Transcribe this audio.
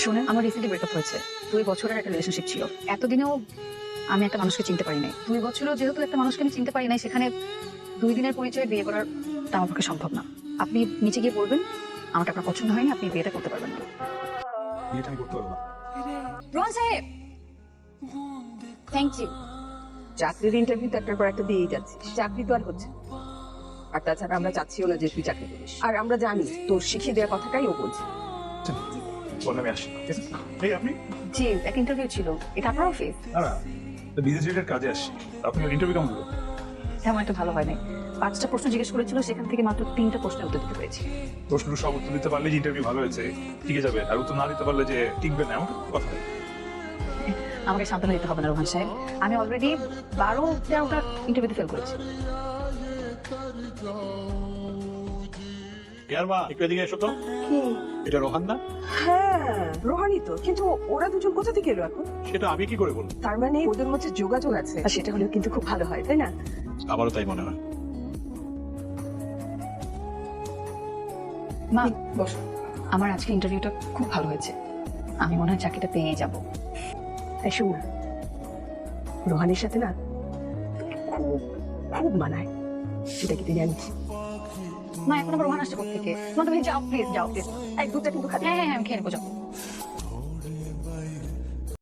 শুনেন, আমার recently breakup হয়েছে। 2 বছরের একটা রিলেশনশিপ ছিল। এতদিনেও আমি একটা মানুষকে চিনতে পারি নাই। 2 বছরেও যেহেতু একটা মানুষকে আমি চিনতে পারি নাই, সেখানে 2 দিনের পরিচয়ে বিয়ে করার তা আমার পক্ষে সম্ভব না। আপনি নিচে গিয়ে বলবেন আমাকে আপনার পছন্দ হয়নি, আপনি বিয়েটা করতে পারবেন না। বিয়েটা আমি করতে পারবো না। রোহন সাহেব, থ্যাংক ইউ। চাকরির ইন্টারভিউ তো একটার পর একটা দিয়েই যাচ্ছি, চাকরি তো আর হচ্ছে না। আর তাছাড়া আমরা চাচ্ছিও না যে তুই চাকরি করিস, আর আমরা জানি তোর শিখিয়ে দেওয়ার কথাটাই ও বলছে। বল আমি আসি, ঠিক আছে? এই আপনি? জি, একটা ইন্টারভিউ ছিল। এটা আপনার অফিস? না না, বিদেশ রিলেটেড কাজে আসছি। আপনি ইন্টারভিউ কেমন হলো? তেমন একটা ভালো হয় নাই। 5টা প্রশ্ন জিজ্ঞেস করেছিল, সেখান থেকে মাত্র 3টা প্রশ্নের উত্তর দিতে পেরেছি। প্রশ্ন সব উত্তর দিতে পারলে যে ইন্টারভিউ ভালো হয়েছে, টিকে যাবে। আর উত্তর না দিতে পারলে যে টিকবে না, এমন কথা নেই। আমাকে সান্ত্বনা দিতে হবে না রোহন সাহেব, আমি অলরেডি 12-13টা ইন্টারভিউতে ফেল করেছি। ইয়ার মা, একটু এদিকে এসো তো। কি? এটা রোহান না? হ্যাঁ, রোহানি তো, কিন্তু ওরা দুজন কোথা থেকে এলো এখন? সেটা আমি কি করে বলবো? তার মানে ওদের মধ্যে যোগাযোগ আছে, আর সেটা হলেও কিন্তু খুব ভালো হয়, তাই না? আমারও তাই মনে হয়। মা বস, আমার আজকে ইন্টারভিউটা খুব ভালো হয়েছে। আমি মনে হয় চাকরিটা পেয়েই যাব। তাই শোন, রোহানির সাথে না তোকে খুব খুব মানায়, সেটা কি তুই জানিস? মা এখন আবার রোহান আসছে কোথা থেকে? মা তুমি যাও, প্লিজ যাও, প্লিজ। এক দুধটা কিন্তু খাবি? হ্যাঁ হ্যাঁ হ্যাঁ, আমি খেয়ে নেবো, যাও।